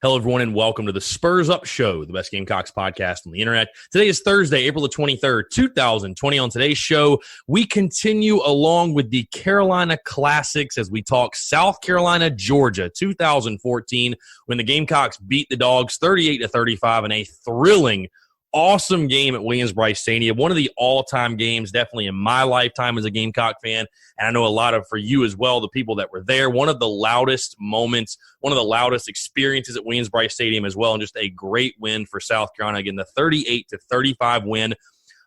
Hello, everyone, and welcome to the Spurs Up Show, the best Gamecocks podcast on the internet. Today is Thursday, April the 23rd, 2020. On today's show, we continue along with the Carolina Classics as we talk South Carolina, Georgia, 2014, when the Gamecocks beat the Dogs 38-35 in a thrilling, awesome game at Williams-Brice Stadium. One of the all-time games, definitely in my lifetime as a Gamecock fan, and I know a lot of for you as well, the people that were there. One of the loudest moments, one of the loudest experiences at Williams-Brice Stadium as well, and just a great win for South Carolina. Again, the 38-35 win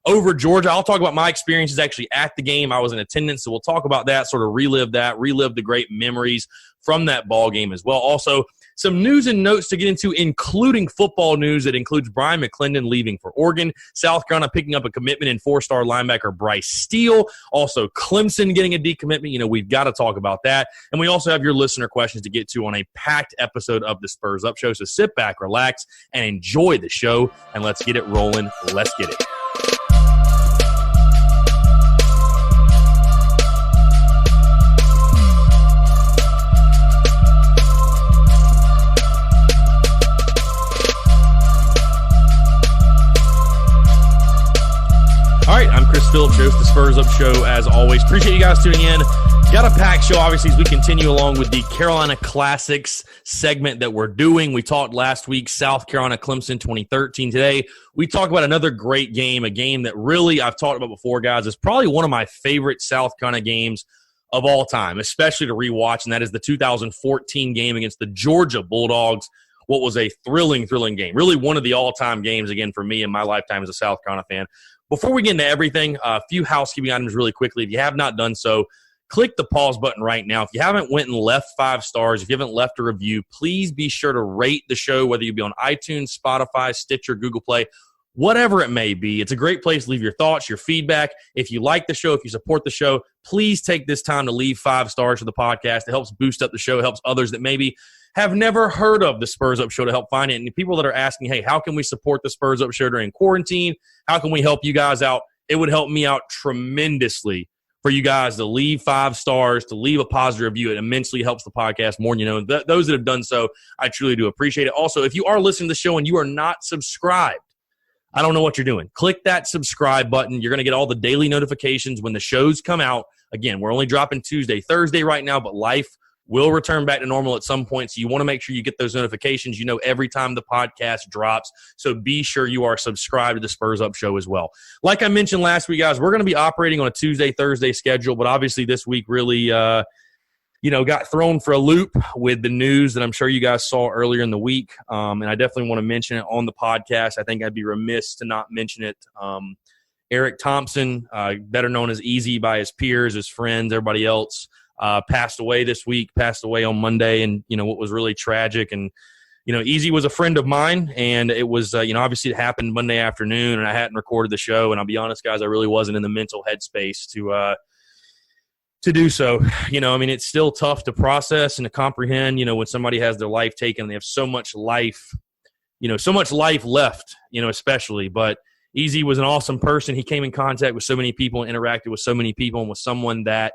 over Georgia. I'll talk about my experiences actually at the game. I was in attendance, so we'll talk about that, sort of relive the great memories from that ball game as well. Also, some news and notes to get into, including football news that includes Brian McClendon leaving for Oregon, South Carolina picking up a commitment in four-star linebacker Bryce Steele, also Clemson getting a decommitment. We've got to talk about that. And we also have your listener questions to get to on a packed episode of the Spurs Up Show. So sit back, relax, and enjoy the show, and let's get it rolling. Let's get it. All right, I'm Chris Phillips, host of the Spurs Up Show, as always. Appreciate you guys tuning in. Got a packed show, obviously, as we continue along with the Carolina Classics segment that we're doing. We talked last week, South Carolina, Clemson 2013. Today, we talk about another great game, a game that really I've talked about before, guys. It's probably one of my favorite South Carolina games of all time, especially to rewatch, and that is the 2014 game against the Georgia Bulldogs. What was a thrilling game. Really one of the all-time games, again, for me in my lifetime as a South Carolina fan. Before we get into everything, a few housekeeping items really quickly. If you have not done so, click the pause button right now. If you haven't went and left 5 stars, if you haven't left a review, please be sure to rate the show, whether you be on iTunes, Spotify, Stitcher, Google Play, whatever it may be. It's a great place to leave your thoughts, your feedback. If you like the show, if you support the show, please take this time to leave 5 stars for the podcast. It helps boost up the show. It helps others that maybe have never heard of the Spurs Up Show to help find it. And the people that are asking, hey, how can we support the Spurs Up Show during quarantine? How can we help you guys out? It would help me out tremendously for you guys to leave 5 stars, to leave a positive review. It immensely helps the podcast more than you know. Those that have done so, I truly do appreciate it. Also, if you are listening to the show and you are not subscribed, I don't know what you're doing. Click that subscribe button. You're going to get all the daily notifications when the shows come out. Again, we're only dropping Tuesday, Thursday right now, but life will return back to normal at some point, so you want to make sure you get those notifications. Every time the podcast drops, so be sure you are subscribed to the Spurs Up Show as well. Like I mentioned last week, guys, we're going to be operating on a Tuesday, Thursday schedule, but obviously this week really got thrown for a loop with the news that I'm sure you guys saw earlier in the week, and I definitely want to mention it on the podcast. I think I'd be remiss to not mention it. Eric Thompson, better known as Easy by his peers, his friends, everybody else, passed away this week, passed away on Monday, and, what was really tragic. And, Easy was a friend of mine, and it was, obviously it happened Monday afternoon, and I hadn't recorded the show, and I'll be honest, guys, I really wasn't in the mental headspace to do so. It's still tough to process and to comprehend, when somebody has their life taken, they have so much life, so much life left, especially. But Easy was an awesome person. He came in contact with so many people and interacted with so many people, and was someone that,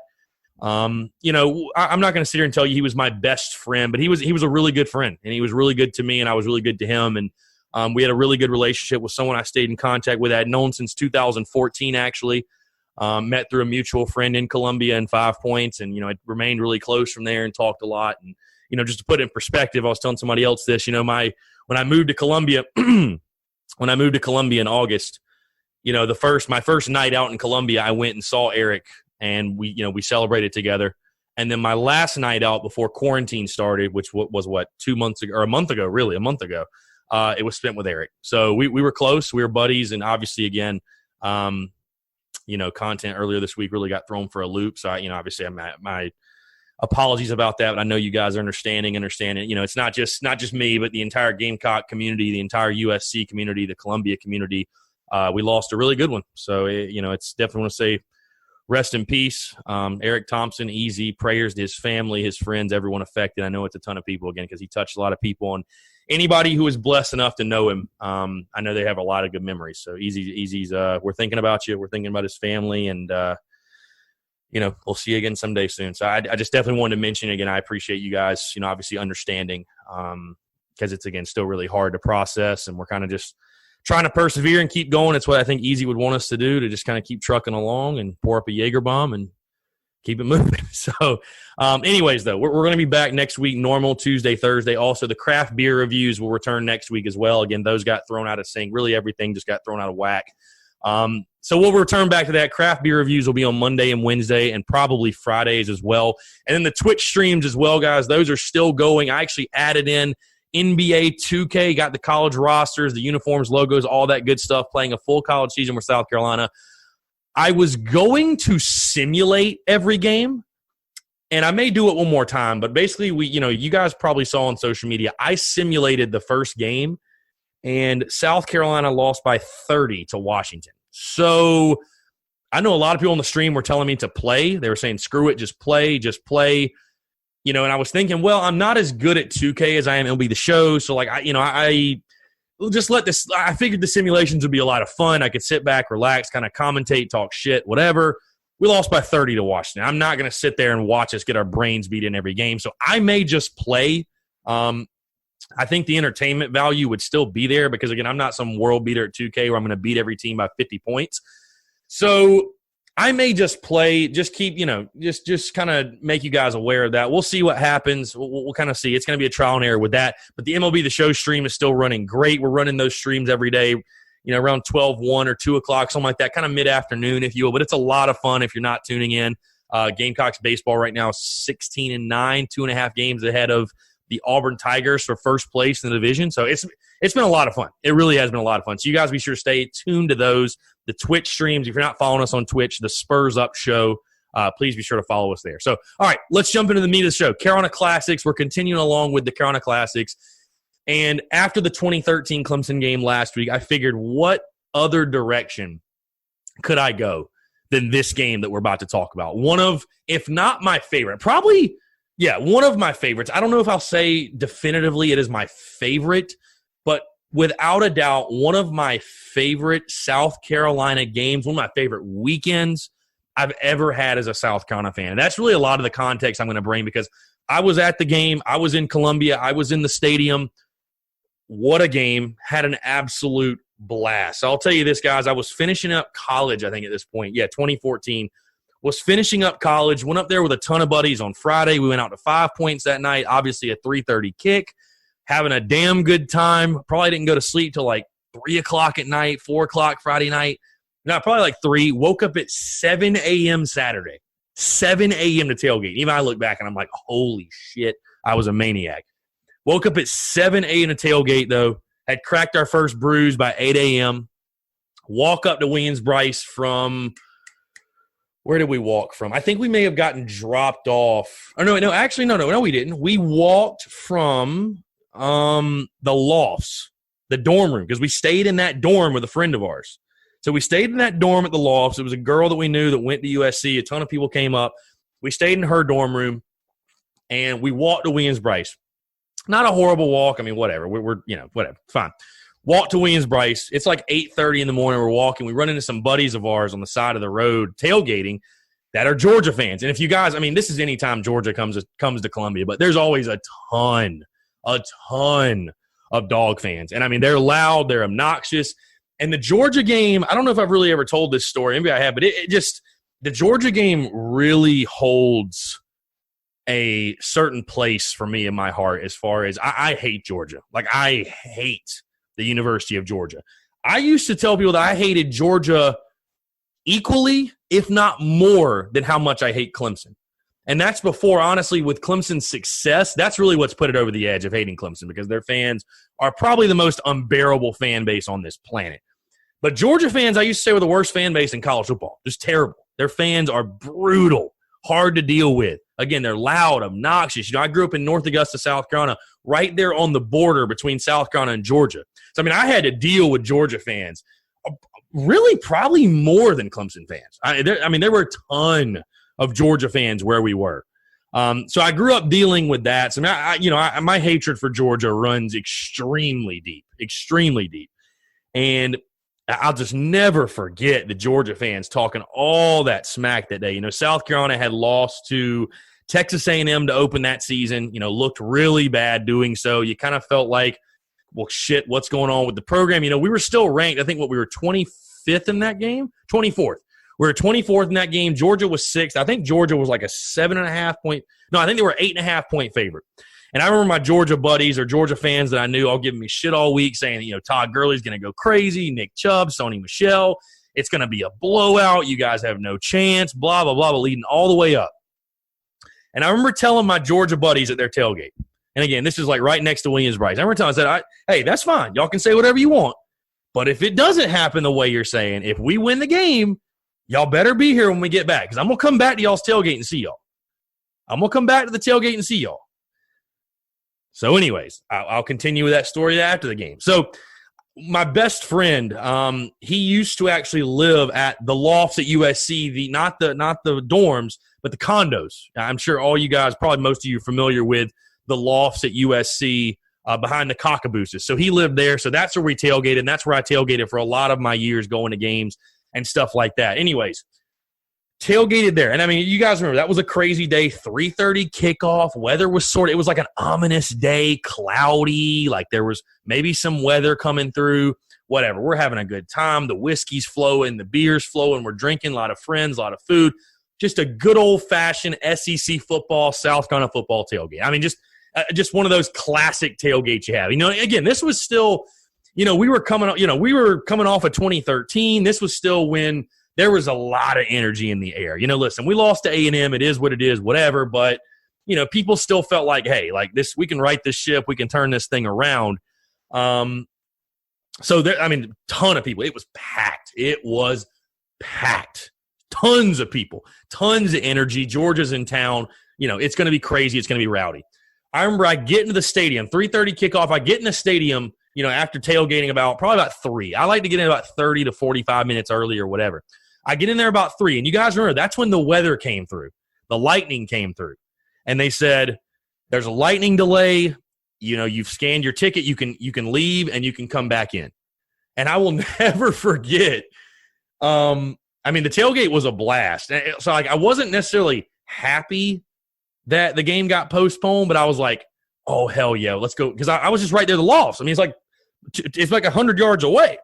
I'm not going to sit here and tell you he was my best friend, but he was a really good friend, and he was really good to me, and I was really good to him. And we had a really good relationship with someone I stayed in contact with. I had known since 2014, actually. Met through a mutual friend in Columbia in 5 Points, and, I remained really close from there and talked a lot. And, just to put it in perspective, I was telling somebody else this, when I moved to Columbia, in August, my first night out in Columbia, I went and saw Eric, and we celebrated together. And then my last night out before quarantine started, which was 2 months ago, or a month ago, it was spent with Eric. So we were close, we were buddies, and obviously, again, content earlier this week really got thrown for a loop. So obviously my apologies about that, but I know you guys are understanding. It's not just me, but the entire Gamecock community, the entire USC community, the Columbia community. We lost a really good one. So it's definitely want to say rest in peace. Eric Thompson, Easy, prayers to his family, his friends, everyone affected. I know it's a ton of people, again, because he touched a lot of people. And anybody who was blessed enough to know him, I know they have a lot of good memories. So Easy's, we're thinking about you. We're thinking about his family, and, we'll see you again someday soon. So I just definitely wanted to mention again, I appreciate you guys, obviously understanding, because it's, again, still really hard to process, and we're kind of just trying to persevere and keep going. It's what I think Easy would want us to do, to just kind of keep trucking along and pour up a Jaeger bomb and keep it moving. So anyways, though, we're going to be back next week, normal Tuesday, Thursday. Also, the craft beer reviews will return next week as well. Again, those got thrown out of sync. Really, everything just got thrown out of whack. So we'll return back to that. Craft beer reviews will be on Monday and Wednesday and probably Fridays as well. And then the Twitch streams as well, guys. Those are still going. I actually added in NBA 2K, got the college rosters, the uniforms, logos, all that good stuff, playing a full college season with South Carolina. I was going to simulate every game, and I may do it one more time, but basically you guys probably saw on social media, I simulated the first game, and South Carolina lost by 30 to Washington. So I know a lot of people on the stream were telling me to play. They were saying, screw it, just play. And I was thinking, well, I'm not as good at 2K as I am MLB The Show. So, I just let this – I figured the simulations would be a lot of fun. I could sit back, relax, kind of commentate, talk shit, whatever. We lost by 30 to Washington. I'm not going to sit there and watch us get our brains beat in every game. So I may just play. I think the entertainment value would still be there because, again, I'm not some world beater at 2K where I'm going to beat every team by 50 points. So I may just play, just keep, just kind of make you guys aware of that. We'll see what happens. We'll kind of see. It's going to be a trial and error with that. But the MLB The Show stream is still running great. We're running those streams every day, around 12, 1 or 2 o'clock, something like that, kind of mid-afternoon, if you will. But it's a lot of fun if you're not tuning in. Gamecocks baseball right now is 16-9, 2.5 games ahead of the Auburn Tigers for first place in the division. So it's been a lot of fun. It really has been a lot of fun. So you guys be sure to stay tuned to those. The Twitch streams, if you're not following us on Twitch, the Spurs Up Show, please be sure to follow us there. So, all right, let's jump into the meat of the show. Carolina Classics. We're continuing along with the Carolina Classics. And after the 2013 Clemson game last week, I figured, what other direction could I go than this game that we're about to talk about? One of, if not my favorite, probably – yeah, one of my favorites. I don't know if I'll say definitively it is my favorite, but without a doubt, one of my favorite South Carolina games, one of my favorite weekends I've ever had as a South Carolina fan. And that's really a lot of the context I'm going to bring because I was at the game. I was in Columbia. I was in the stadium. What a game. Had an absolute blast. So I'll tell you this, guys. I was finishing up college, I think, at this point. Yeah, 2014. Was finishing up college, went up there with a ton of buddies on Friday. We went out to 5 Points that night, obviously a 3:30 kick, having a damn good time. Probably didn't go to sleep till like 3 o'clock at night, 4 o'clock Friday night. No, probably like 3. Woke up at 7 a.m. Saturday, 7 a.m. to tailgate. Even I look back and I'm like, holy shit, I was a maniac. Woke up at 7 a.m. to tailgate, though. Had cracked our first brews by 8 a.m. Walk up to Williams-Brice from – where did we walk from? I think we may have gotten dropped off. Oh, no, we didn't. We walked from the lofts, the dorm room, because we stayed in that dorm with a friend of ours. So we stayed in that dorm at the lofts. It was a girl that we knew that went to USC. A ton of people came up. We stayed in her dorm room, and we walked to Williams-Brice. Not a horrible walk. I mean, whatever. We're whatever. Fine. Walk to Williams-Brice. It's like 8:30 in the morning. We're walking. We run into some buddies of ours on the side of the road tailgating that are Georgia fans. And if you guys, I mean, this is anytime Georgia comes to Columbia, but there's always a ton of dog fans. And, I mean, they're loud. They're obnoxious. And the Georgia game, I don't know if I've really ever told this story. Maybe I have, but it just – the Georgia game really holds a certain place for me in my heart as far as I hate Georgia. Like, I hate the University of Georgia. I used to tell people that I hated Georgia equally, if not more, than how much I hate Clemson. And that's before, honestly, with Clemson's success, that's really what's put it over the edge of hating Clemson because their fans are probably the most unbearable fan base on this planet. But Georgia fans, I used to say, were the worst fan base in college football. Just terrible. Their fans are brutal, hard to deal with. Again, they're loud, obnoxious. I grew up in North Augusta, South Carolina, right there on the border between South Carolina and Georgia. So, I mean, I had to deal with Georgia fans, really probably more than Clemson fans. There were a ton of Georgia fans where we were. So I grew up dealing with that. So, my hatred for Georgia runs extremely deep. And I'll just never forget the Georgia fans talking all that smack that day. South Carolina had lost to Texas A&M to open that season, looked really bad doing so. You kind of felt like, well, shit, what's going on with the program? We were still ranked. I think we were 25th in that game, 24th. We were 24th in that game. Georgia was 6th. I think Georgia was like a 7.5 point. No, I think they were 8.5 point favorite. And I remember my Georgia buddies or Georgia fans that I knew all giving me shit all week saying, Todd Gurley's going to go crazy, Nick Chubb, Sony Michel. It's going to be a blowout. You guys have no chance, blah, blah, blah, leading all the way up. And I remember telling my Georgia buddies at their tailgate, and again, this is like right next to Williams-Brice. I remember telling them, I said, hey, that's fine. Y'all can say whatever you want. But if it doesn't happen the way you're saying, if we win the game, y'all better be here when we get back, because I'm going to come back to y'all's tailgate and see y'all. I'm going to come back to the tailgate and see y'all. So anyways, I'll continue with that story after the game. So my best friend, he used to actually live at the lofts at USC, not the dorms, but the condos. I'm sure all you guys, probably most of you, are familiar with the lofts at USC behind the Cockabooses. So he lived there. So that's where we tailgated, and that's where I tailgated for a lot of my years going to games and stuff like that. Anyways, tailgated there. And, I mean, you guys remember, that was a crazy day, 3:30 kickoff. Weather was it was like an ominous day, cloudy, like there was maybe some weather coming through, whatever. We're having a good time. The whiskey's flowing, the beer's flowing. We're drinking, a lot of friends, a lot of food. Just a good old-fashioned SEC football, South Carolina football tailgate. I mean, just one of those classic tailgates you have. Again, this was still, we were coming off of 2013. This was still when there was a lot of energy in the air. Listen, we lost to A&M. It is what it is, whatever. But, people still felt like, hey, like this, we can right this ship. We can turn this thing around. So there, ton of people. It was packed. Tons of people, tons of energy. Georgia's in town. It's going to be crazy. It's going to be rowdy. I remember I get into the stadium, 3:30 kickoff. I get in the stadium, after tailgating probably about 3. I like to get in about 30 to 45 minutes early or whatever. I get in there about 3. And you guys remember, that's when the weather came through. The lightning came through. And they said, there's a lightning delay. You've scanned your ticket. You can leave and you can come back in. And I will never forget, the tailgate was a blast. So, I wasn't necessarily happy that the game got postponed, but I was like, oh, hell yeah, let's go. Because I was just right there, the lofts. It's like 100 yards away.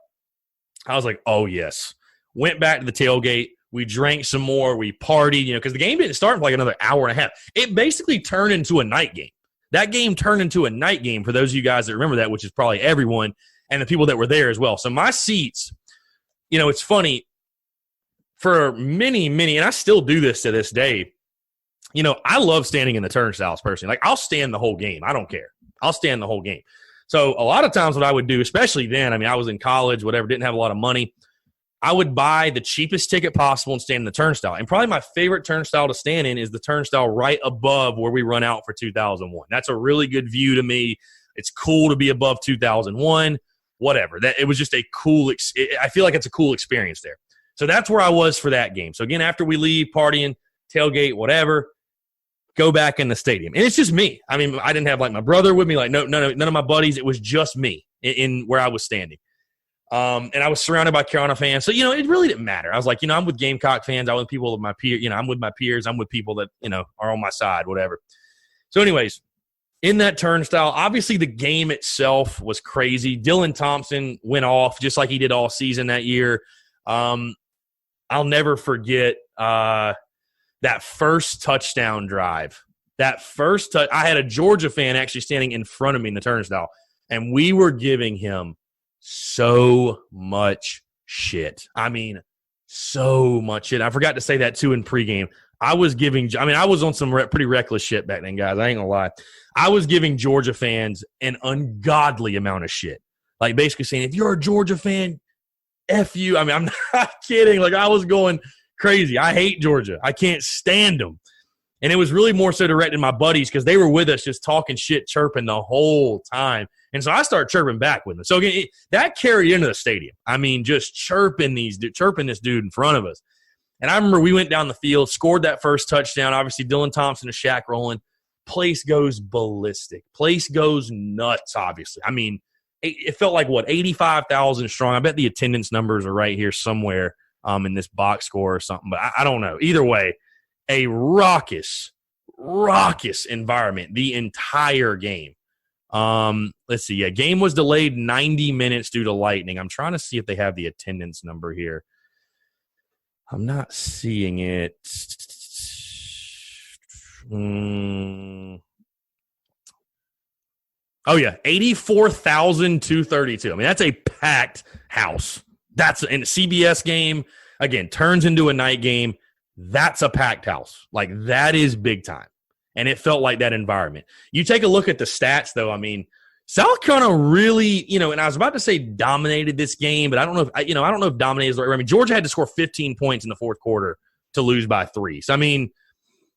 I was like, oh, yes. Went back to the tailgate. We drank some more. We partied, because the game didn't start for like another hour and a half. It basically turned into a night game. That game turned into a night game for those of you guys that remember that, which is probably everyone, and the people that were there as well. So my seats, it's funny. For many, and I still do this to this day, I love standing in the turnstiles personally. Like, I'll stand the whole game. I don't care. I'll stand the whole game. So a lot of times what I would do, especially then, I was in college, whatever, didn't have a lot of money. I would buy the cheapest ticket possible and stand in the turnstile. And probably my favorite turnstile to stand in is the turnstile right above where we run out for 2001. That's a really good view to me. It's cool to be above 2001, whatever. It was just a cool I feel like it's a cool experience there. So that's where I was for that game. So, again, after we leave, partying, tailgate, whatever, go back in the stadium. And it's just me. I didn't have, like, my brother with me. Like, none of my buddies. It was just me in where I was standing. And I was surrounded by Carolina fans. So, it really didn't matter. I was like, I'm with Gamecock fans. I'm with people of my peers. I'm with my peers. I'm with people that, are on my side, whatever. So, anyways, in that turnstile, obviously the game itself was crazy. Dylan Thompson went off just like he did all season that year. I'll never forget that first touchdown drive. I had a Georgia fan actually standing in front of me in the turnstile, and we were giving him so much shit. So much shit. I forgot to say that, too, in pregame. I was on some pretty reckless shit back then, guys. I ain't gonna lie. I was giving Georgia fans an ungodly amount of shit. Like, basically saying, if you're a Georgia fan, F you. I'm not kidding. Like, I was going crazy. I hate Georgia. I can't stand them. And it was really more so directed at my buddies because they were with us just talking shit, chirping the whole time. And so I started chirping back with them. So, again, that carried into the stadium. Just chirping this dude in front of us. And I remember we went down the field, scored that first touchdown. Obviously, Dylan Thompson and Shaq rolling. Place goes ballistic. Place goes nuts, obviously. It felt like, 85,000 strong. I bet the attendance numbers are right here somewhere in this box score or something, but I don't know. Either way, a raucous raucous environment the entire game. Let's see. Yeah, game was delayed 90 minutes due to lightning. I'm trying to see if they have the attendance number here. I'm not seeing it. Oh, yeah, 84,232. I mean, that's a packed house. That's in a CBS game, again, turns into a night game. That's a packed house. Like, that is big time. And it felt like that environment. You take a look at the stats, though. I mean, South Carolina really, and I was about to say dominated this game, but I don't know if, I don't know if dominated is the right word. I mean, Georgia had to score 15 points in the fourth quarter to lose by 3. So, I mean,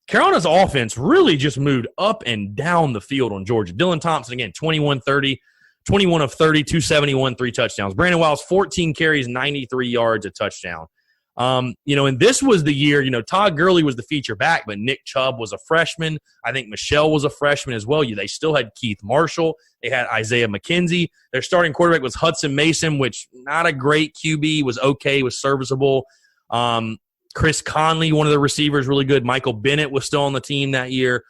Carolina's offense really just moved up and down the field on Georgia. Dylan Thompson, again, 21-30, 21 of 30, 271, 3 touchdowns. Brandon Wiles, 14 carries, 93 yards, a touchdown. And this was the year, Todd Gurley was the feature back, but Nick Chubb was a freshman. I think Michelle was a freshman as well. They still had Keith Marshall. They had Isaiah McKenzie. Their starting quarterback was Hudson Mason, which not a great QB, was okay, was serviceable. Chris Conley, one of the receivers, really good. Michael Bennett was still on the team that year.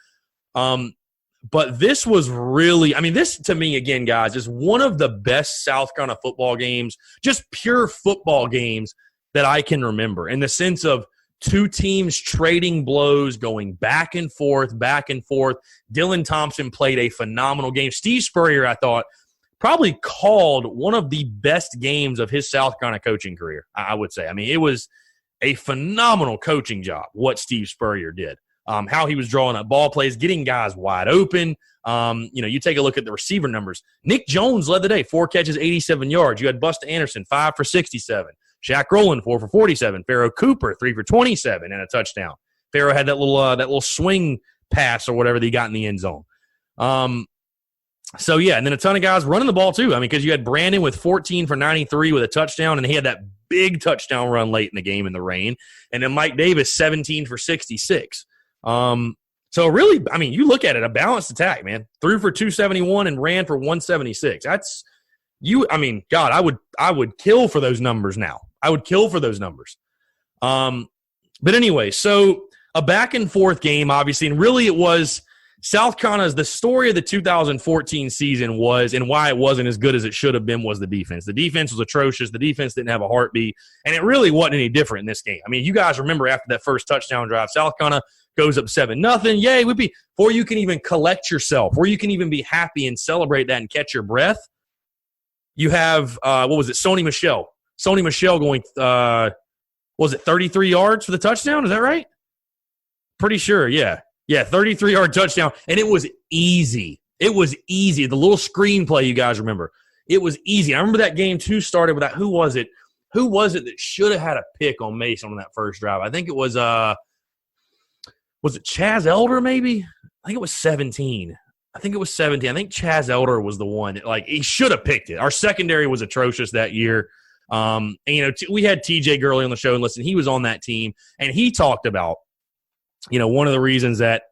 But this was really, this to me, again, guys, is one of the best South Carolina football games, just pure football games that I can remember, in the sense of two teams trading blows, going back and forth, back and forth. Dylan Thompson played a phenomenal game. Steve Spurrier, I thought, probably called one of the best games of his South Carolina coaching career, I would say. I mean, it was a phenomenal coaching job, what Steve Spurrier did. How he was drawing up ball plays, getting guys wide open. You take a look at the receiver numbers. Nick Jones led the day, 4 catches, 87 yards. You had Busta Anderson, 5 for 67. Shaq Rowland, 4 for 47. Pharaoh Cooper, 3 for 27 and a touchdown. Pharaoh had that little swing pass or whatever that he got in the end zone. And then a ton of guys running the ball too. I mean, because you had Brandon with 14 for 93 with a touchdown, and he had that big touchdown run late in the game in the rain. And then Mike Davis, 17 for 66. So really, you look at it, a balanced attack, man. Threw for 271 and ran for 176. That's God, I would kill for those numbers now. I would kill for those numbers. But anyway, so a back and forth game, obviously, and really it was South Carolina's, the story of the 2014 season was, and why it wasn't as good as it should have been, was the defense. The defense was atrocious. The defense didn't have a heartbeat, and it really wasn't any different in this game. I mean, you guys remember after that first touchdown drive, South Carolina goes up 7-0. Yay, before you can even collect yourself, where you can even be happy and celebrate that and catch your breath, you have, Sony Michel. Sony Michel going, 33 yards for the touchdown? Is that right? Pretty sure, yeah. Yeah, 33-yard touchdown, and it was easy. It was easy. The little screenplay, you guys remember. It was easy. I remember that game, too, started with that. Who was it? Who was it that should have had a pick on Mason on that first drive? I think it was it Chaz Elder, maybe? I think it was 17. I think Chaz Elder was the one that, he should have picked it. Our secondary was atrocious that year. We had TJ Gurley on the show, and listen, he was on that team, and he talked about, one of the reasons that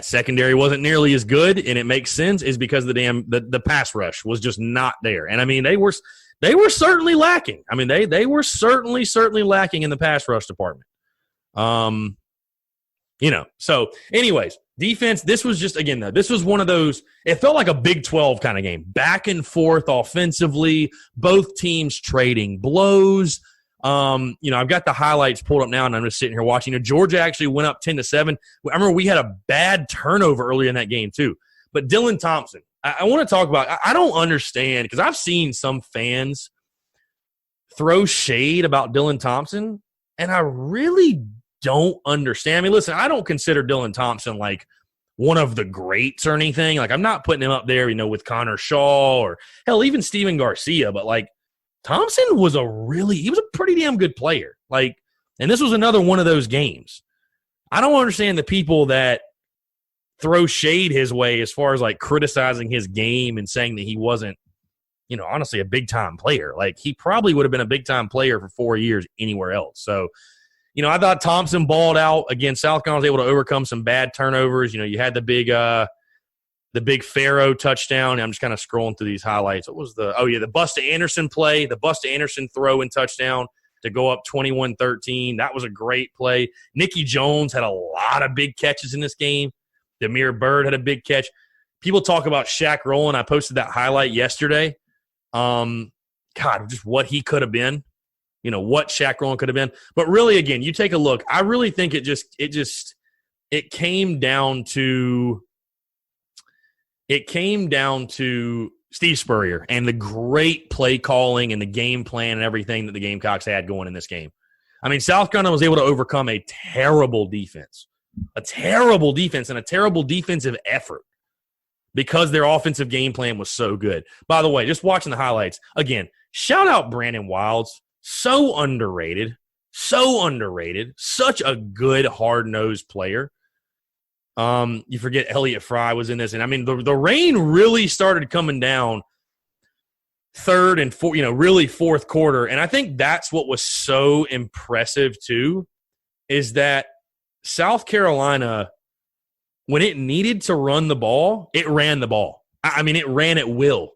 secondary wasn't nearly as good, and it makes sense, is because the pass rush was just not there. And they were certainly lacking. They were certainly lacking in the pass rush department. So anyways, defense, this was just, again, though, this was one of those, it felt like a Big 12 kind of game. Back and forth offensively, both teams trading blows. I've got the highlights pulled up now, and I'm just sitting here watching. Georgia actually went up 10-7. I remember we had a bad turnover earlier in that game too. But Dylan Thompson, I want to talk about, I don't understand, because I've seen some fans throw shade about Dylan Thompson, and I really don't understand. Listen, I don't consider Dylan Thompson like one of the greats or anything. I'm not putting him up there, with Connor Shaw or hell, even Steven Garcia, but Thompson was he was a pretty damn good player. And this was another one of those games. I don't understand the people that throw shade his way as far as criticizing his game and saying that he wasn't, honestly a big time player. He probably would have been a big time player for 4 years anywhere else. So, I thought Thompson balled out. Again, South Carolina was able to overcome some bad turnovers. You had the big Pharaoh touchdown. I'm just kind of scrolling through these highlights. What was the Busta Anderson play, the Busta Anderson throw and touchdown. to go up 21-13. That was a great play. Nicky Jones had a lot of big catches in this game. Demir Bird had a big catch. People talk about Shaq Rowland. I posted that highlight yesterday. God, just what he could have been. What Shaq Rowland could have been. But really, again, you take a look. I really think it came down to Steve Spurrier and the great play calling and the game plan and everything that the Gamecocks had going in this game. I mean, South Carolina was able to overcome a terrible defense and a terrible defensive effort because their offensive game plan was so good. By the way, just watching the highlights, again, shout out Brandon Wilds. So underrated. Such a good, hard-nosed player. You forget Elliott Fry was in this. And, I mean, the rain really started coming down third and really fourth quarter. And I think that's what was so impressive, too, is that South Carolina, when it needed to run the ball, it ran the ball. I mean, it ran at will.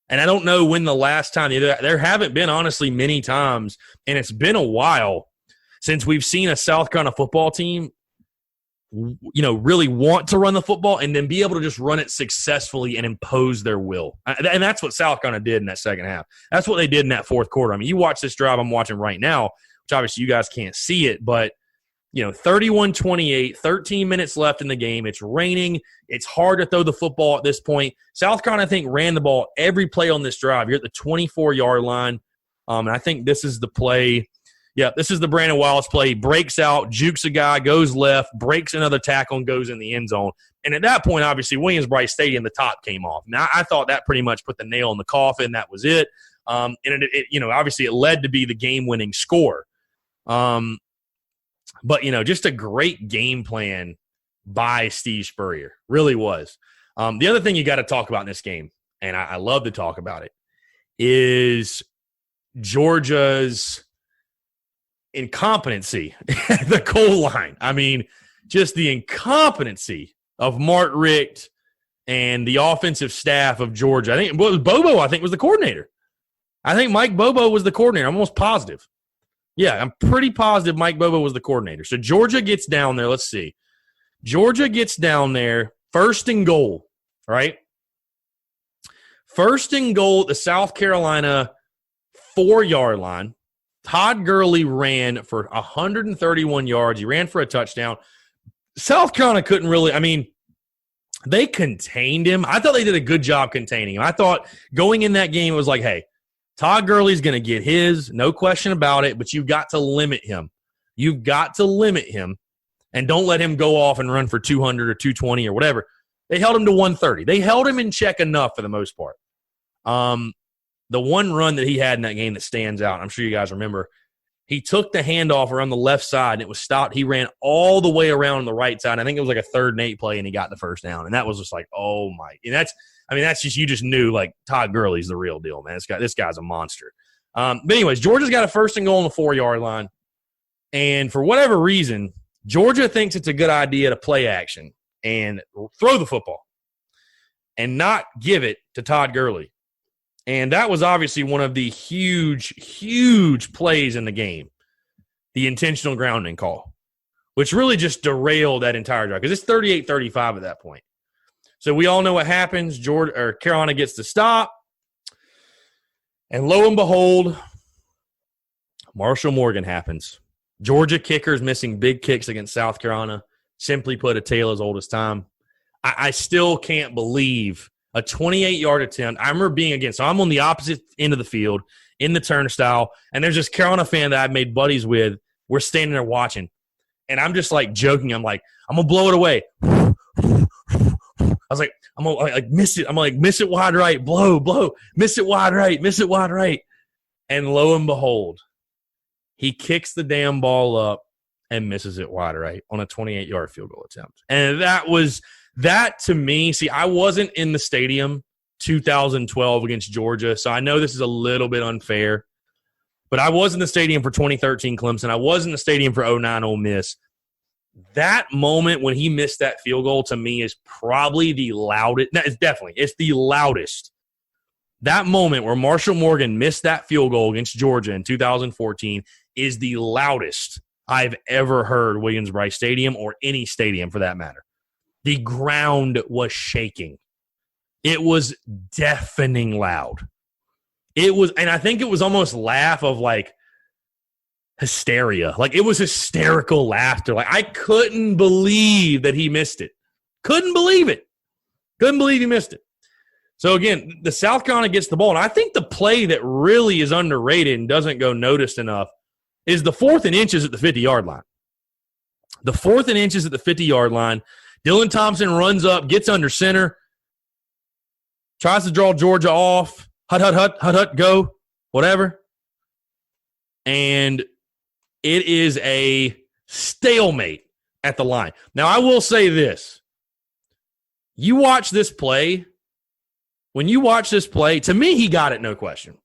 And I don't know when the last time – there haven't been, honestly, many times, and it's been a while since we've seen a South Carolina football team – really want to run the football and then be able to just run it successfully and impose their will. And that's what South Carolina did in that second half. That's what they did in that fourth quarter. I mean, you watch this drive I'm watching right now, which obviously you guys can't see it, but 31-28, 13 minutes left in the game. It's raining. It's hard to throw the football at this point. South Carolina, I think, ran the ball every play on this drive. You're at the 24-yard line. And I think this is the play. Yeah, this is the Brandon Wallace play. He breaks out, jukes a guy, goes left, breaks another tackle, and goes in the end zone. And at that point, obviously, Williams-Brice Stadium, the top came off. Now, I thought that pretty much put the nail in the coffin. That was it. And obviously, it led to be the game-winning score. But just a great game plan by Steve Spurrier. Really was. The other thing you got to talk about in this game, and I love to talk about it, is Georgia's incompetency at the goal line. I mean, just the incompetency of Mark Richt and the offensive staff of Georgia. I think Bobo was the coordinator. I think Mike Bobo was the coordinator. I'm almost positive. Yeah, I'm pretty positive Mike Bobo was the coordinator. So Georgia gets down there. Let's see. Georgia gets down there, first and goal, right? First and goal at the South Carolina 4-yard line. Todd Gurley ran for 131 yards. He ran for a touchdown. South Carolina couldn't really – I mean, they contained him. I thought they did a good job containing him. I thought going in that game it was like, hey, Todd Gurley's going to get his, no question about it, but you've got to limit him. You've got to limit him, and don't let him go off and run for 200 or 220 or whatever. They held him to 130. They held him in check enough for the most part. The one run that he had in that game that stands out, I'm sure you guys remember, he took the handoff around the left side, and it was stopped. He ran all the way around on the right side. I think it was like a 3rd and 8 play, and he got the first down. And that was just like, oh, my. And that's just – you just knew, like, Todd Gurley's the real deal, man. This guy's a monster. But anyways, Georgia's got a first and goal on the 4-yard line. And for whatever reason, Georgia thinks it's a good idea to play action and throw the football and not give it to Todd Gurley. And that was obviously one of the huge, huge plays in the game, the intentional grounding call, which really just derailed that entire drive because it's 38-35 at that point. So we all know what happens. Carolina gets to stop. And lo and behold, Marshall Morgan happens. Georgia kickers missing big kicks against South Carolina. Simply put, a tale as old as time. I still can't believe a 28-yard attempt. I remember being against. So I'm on the opposite end of the field in the turnstile, and there's this Carolina fan that I've made buddies with. We're standing there watching, and I'm just like joking. I'm like, I'm gonna blow it away. I was like, I'm gonna like miss it. I'm like, miss it wide right, blow, miss it wide right. And lo and behold, he kicks the damn ball up and misses it wide right on a 28-yard field goal attempt. And that to me, see, I wasn't in the stadium 2012 against Georgia, so I know this is a little bit unfair. But I was in the stadium for 2013 Clemson. I was in the stadium for 2009 Ole Miss. That moment when he missed that field goal to me is probably the loudest. No, it's the loudest. That moment where Marshall Morgan missed that field goal against Georgia in 2014 is the loudest I've ever heard Williams-Brice Stadium, or any stadium for that matter. The ground was shaking. It was deafening loud. It was, and I think it was almost laugh of like hysteria. Like, it was hysterical laughter. Like, I couldn't believe that he missed it. Couldn't believe it. Couldn't believe he missed it. So, again, the South Carolina gets the ball. And I think the play that really is underrated and doesn't go noticed enough is the 4th and inches at the 50-yard line. The 4th and inches at the 50-yard line. Dylan Thompson runs up, gets under center, tries to draw Georgia off. Hut, go, whatever. And it is a stalemate at the line. Now, I will say this. You watch this play. When you watch this play, to me, he got it, no question.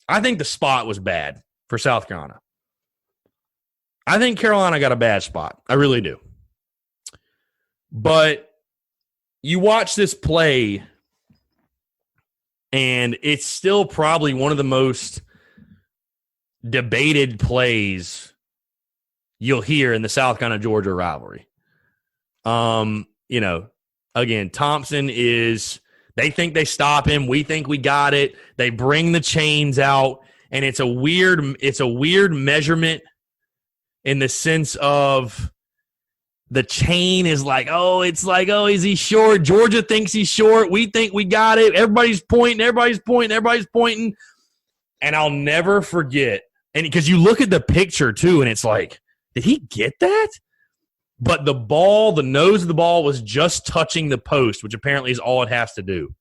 I think the spot was bad for South Carolina. I think Carolina got a bad spot. I really do. But you watch this play, and it's still probably one of the most debated plays you'll hear in the South Carolina-Georgia rivalry. Again, Thompson is – they think they stop him. We think we got it. They bring the chains out, and it's a weird measurement in the sense of the chain is like, is he short? Georgia thinks he's short. We think we got it. Everybody's pointing. And I'll never forget, and because you look at the picture too, and it's like, did he get that? But the nose of the ball was just touching the post, which apparently is all it has to do.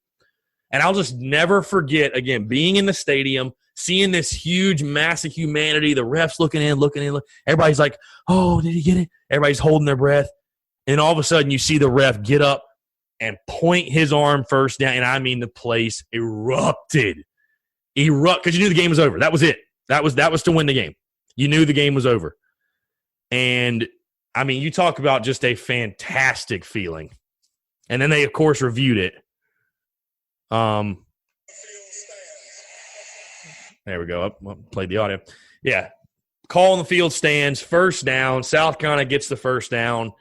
And I'll just never forget, again, being in the stadium, seeing this huge mass of humanity, the refs looking in. Everybody's like, oh, did he get it? Everybody's holding their breath. And all of a sudden you see the ref get up and point his arm first down. And I mean, the place erupted. Because you knew the game was over. That was it. That was to win the game. You knew the game was over. And I mean, you talk about just a fantastic feeling. And then they, of course, reviewed it. There we go. Played the audio. Yeah. Call on the field stands, first down. South Carolina gets the first down.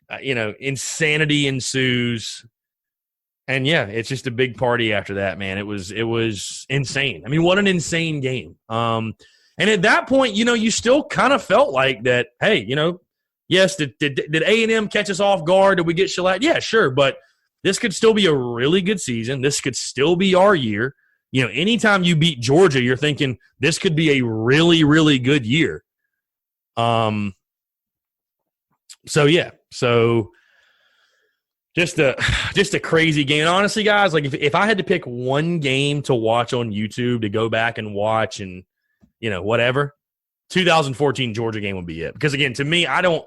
Insanity ensues. And, yeah, it's just a big party after that, man. It was insane. I mean, what an insane game. And at that point, you still kind of felt like that, hey, yes, did A&M catch us off guard? Did we get shellacked? Yeah, sure, but this could still be a really good season. This could still be our year. Anytime you beat Georgia, you're thinking this could be a really, really good year. So just a crazy game. And honestly, guys, like if I had to pick one game to watch on YouTube to go back and watch and whatever, 2014 Georgia game would be it. Because again, to me, I don't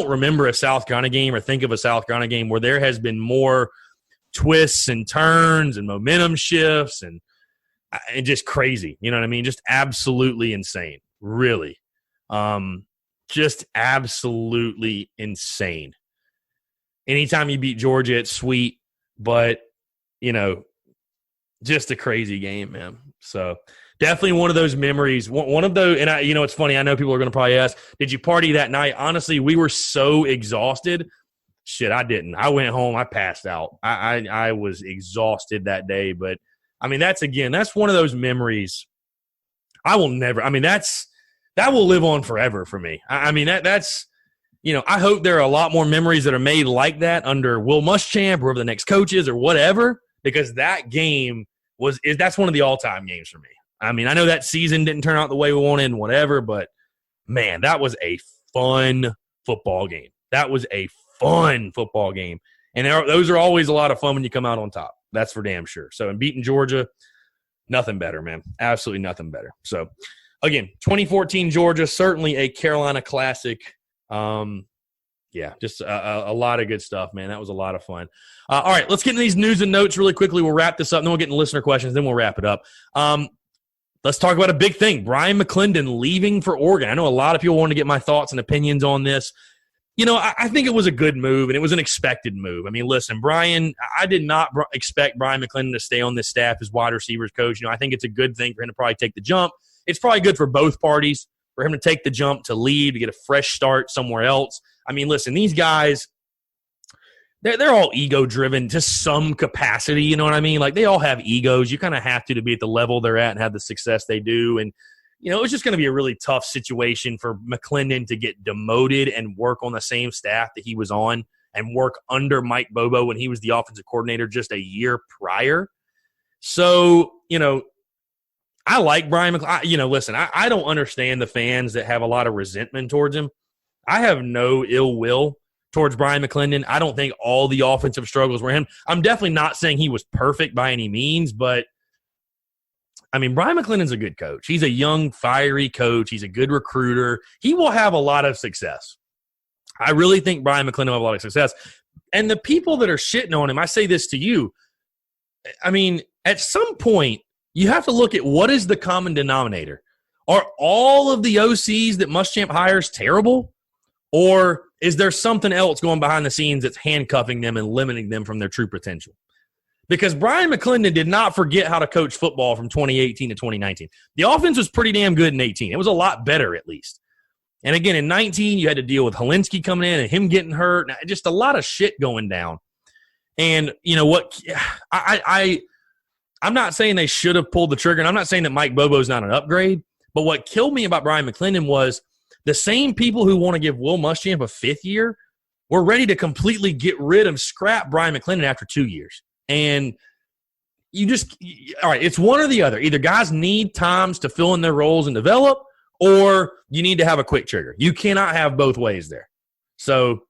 remember a South Carolina game or think of a South Carolina game where there has been more twists and turns and momentum shifts and just crazy. You know what I mean? Just absolutely insane. Really. Just absolutely insane. Anytime you beat Georgia, it's sweet, but just a crazy game, man. So definitely one of those memories. One of those, and it's funny. I know people are going to probably ask, did you party that night? Honestly, we were so exhausted. Shit, I didn't. I went home. I passed out. I was exhausted that day. But I mean, that's one of those memories. I will never. I mean, that will live on forever for me. I mean, that's. I hope there are a lot more memories that are made like that under Will Muschamp or the next coaches or whatever, because that game that's one of the all-time games for me. I mean, I know that season didn't turn out the way we wanted and whatever, but, man, that was a fun football game. And those are always a lot of fun when you come out on top. That's for damn sure. So, in beating Georgia, nothing better, man. Absolutely nothing better. So, again, 2014 Georgia, certainly a Carolina classic. Just a lot of good stuff, man. That was a lot of fun. All right, let's get into these news and notes really quickly. We'll wrap this up, and then we'll get into listener questions, then we'll wrap it up. Let's talk about a big thing. Brian McClendon leaving for Oregon. I know a lot of people want to get my thoughts and opinions on this. I think it was a good move, and it was an expected move. I mean, listen, I did not expect Brian McClendon to stay on this staff as wide receivers coach. I think it's a good thing for him to probably take the jump. It's probably good for both parties. for him to take the jump, to leave, to get a fresh start somewhere else. I mean, listen, these guys, they're all ego-driven to some capacity, you know what I mean? Like, they all have egos. You kind of have to be at the level they're at and have the success they do. And, you know, it's just going to be a really tough situation for McClendon to get demoted and work on the same staff that he was on and work under Mike Bobo when he was the offensive coordinator just a year prior. So, you know, I like Brian McClendon. You know, listen, I don't understand the fans that have a lot of resentment towards him. I have no ill will towards Brian McClendon. I don't think all the offensive struggles were him. I'm definitely not saying he was perfect by any means, but, I mean, Brian McClendon's a good coach. He's a young, fiery coach. He's a good recruiter. He will have a lot of success. I really think Brian McClendon will have a lot of success. And the people that are shitting on him, I say this to you, I mean, at some point, you have to look at what is the common denominator. Are all of the OCs that Muschamp hires terrible? Or is there something else going behind the scenes that's handcuffing them and limiting them from their true potential? Because Brian McClendon did not forget how to coach football from 2018 to 2019. The offense was pretty damn good in 18. It was a lot better, at least. And again, in 19, you had to deal with Helinski coming in and him getting hurt. Just a lot of shit going down. And you know what? I'm not saying they should have pulled the trigger, and I'm not saying that Mike Bobo's not an upgrade. But what killed me about Brian McClendon was the same people who want to give Will Muschamp a fifth year were ready to completely get rid of, scrap Brian McClendon after 2 years. And you just – all right, it's one or the other. Either guys need times to fill in their roles and develop, or you need to have a quick trigger. You cannot have both ways there. So,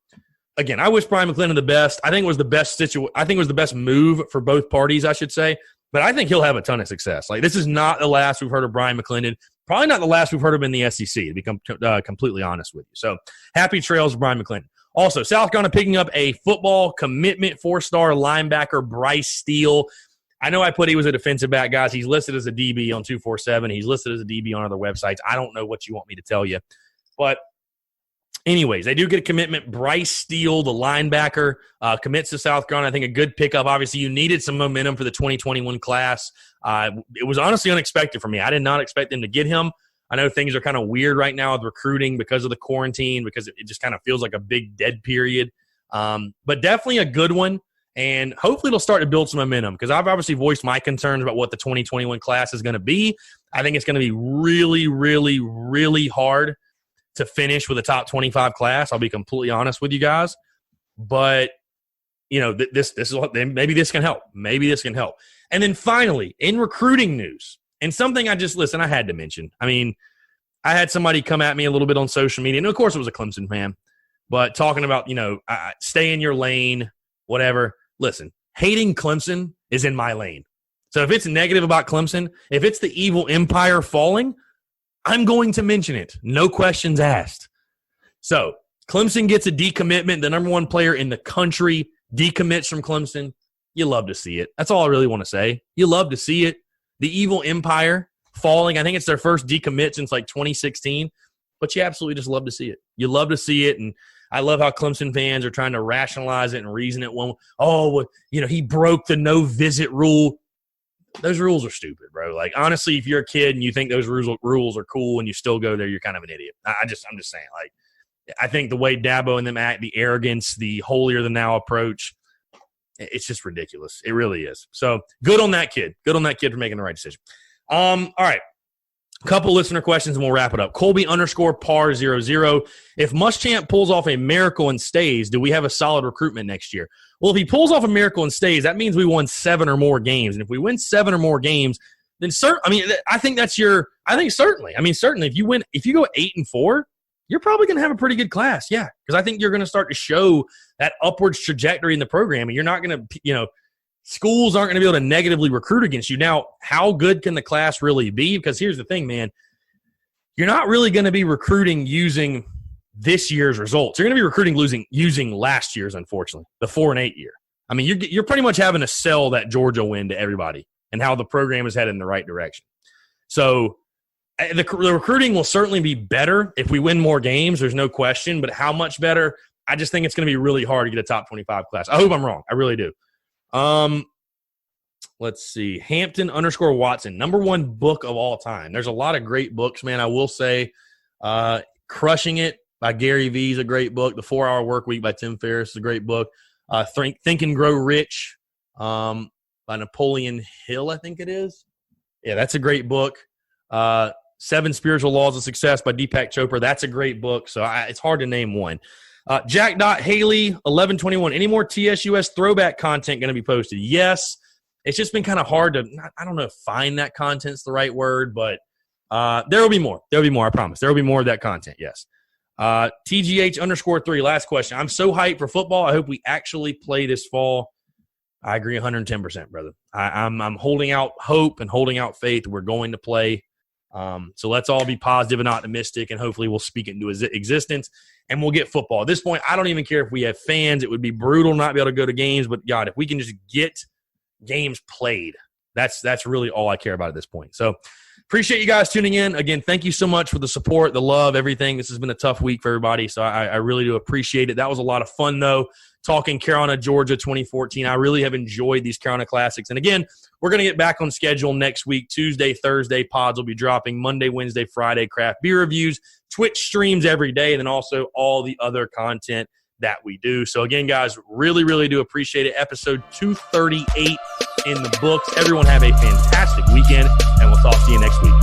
again, I wish Brian McClendon the best. I think it was the best I think it was the best move for both parties, I should say. But I think he'll have a ton of success. Like, this is not the last we've heard of Brian McClendon. Probably not the last we've heard of him in the SEC, to be completely honest with you. So, happy trails, Brian McClendon. Also, South Carolina picking up a football commitment 4-star linebacker, Bryce Steele. I know I put he was a defensive back, guys. He's listed as a DB on 247. He's listed as a DB on other websites. I don't know what you want me to tell you. But anyways, they do get a commitment. Bryce Steele, the linebacker, commits to South Carolina. I think a good pickup. Obviously, you needed some momentum for the 2021 class. It was honestly unexpected for me. I did not expect them to get him. I know things are kind of weird right now with recruiting because of the quarantine, because it just kind of feels like a big dead period. But definitely a good one. And hopefully it'll start to build some momentum, because I've obviously voiced my concerns about what the 2021 class is going to be. I think it's going to be really, really, really hard to finish with a top 25 class. I'll be completely honest with you guys. But, you know, this is what, maybe this can help. Maybe this can help. And then finally, in recruiting news, and something I had to mention. I mean, I had somebody come at me a little bit on social media, and of course it was a Clemson fan, but talking about, you know, stay in your lane, whatever. Listen, hating Clemson is in my lane. So if it's negative about Clemson, if it's the evil empire falling, I'm going to mention it. No questions asked. So Clemson gets a decommitment. The number one player in the country decommits from Clemson. You love to see it. That's all I really want to say. You love to see it. The evil empire falling. I think it's their first decommit since like 2016. But you absolutely just love to see it. You love to see it. And I love how Clemson fans are trying to rationalize it and reason it. You know, he broke the no visit rule. Those rules are stupid, bro. Like, honestly, if you're a kid and you think those rules are cool and you still go there, you're kind of an idiot. I'm just saying, like, I think the way Dabo and them act, the arrogance, the holier-than-thou approach, it's just ridiculous. It really is. So, good on that kid. Good on that kid for making the right decision. All right. Couple listener questions and we'll wrap it up. Colby_par00. If Muschamp pulls off a miracle and stays, do we have a solid recruitment next year? Well, if he pulls off a miracle and stays, that means we won 7 or more games. And if we win 7 or more games, then certainly, if you go 8-4, you're probably going to have a pretty good class. Yeah. Because I think you're going to start to show that upwards trajectory in the program, and you're not going to, schools aren't going to be able to negatively recruit against you. Now, how good can the class really be? Because here's the thing, man. You're not really going to be recruiting using this year's results. You're going to be recruiting using last year's, unfortunately, the 4-8 year. I mean, you're pretty much having to sell that Georgia win to everybody and how the program is headed in the right direction. So the recruiting will certainly be better if we win more games. There's no question. But how much better? I just think it's going to be really hard to get a top 25 class. I hope I'm wrong. I really do. Let's see. Hampton_Watson, #1 book of all time. There's a lot of great books, man. I will say, Crushing It by Gary Vee is a great book. The 4-Hour Work Week by Tim Ferriss is a great book. Think and Grow Rich by Napoleon Hill, I think it is. Yeah, that's a great book. 7 Spiritual Laws of Success by Deepak Chopra. That's a great book. So it's hard to name one. Jack Haley 1121. Any more TSUS throwback content going to be posted? Yes. It's just been kind of hard to, I don't know if find that content's the right word, but there will be more. There will be more, I promise. There will be more of that content, yes. TGH_3, last question. I'm so hyped for football. I hope we actually play this fall. I agree 110%, brother. I'm holding out hope and holding out faith. We're going to play. So let's all be positive and optimistic, and hopefully we'll speak it into existence, and we'll get football. At this point, I don't even care if we have fans. It would be brutal not to be able to go to games, but, God, if we can just get games played, that's really all I care about at this point. So appreciate you guys tuning in. Again, thank you so much for the support, the love, everything. This has been a tough week for everybody, so I really do appreciate it. That was a lot of fun, though, talking Carolina, Georgia 2014. I really have enjoyed these Carolina Classics. And, again, we're going to get back on schedule next week. Tuesday, Thursday, pods will be dropping. Monday, Wednesday, Friday, craft beer reviews, Twitch streams every day, and then also all the other content that we do. So, again, guys, really, really do appreciate it. Episode 238 in the books. Everyone have a fantastic weekend, and we'll talk to you next week.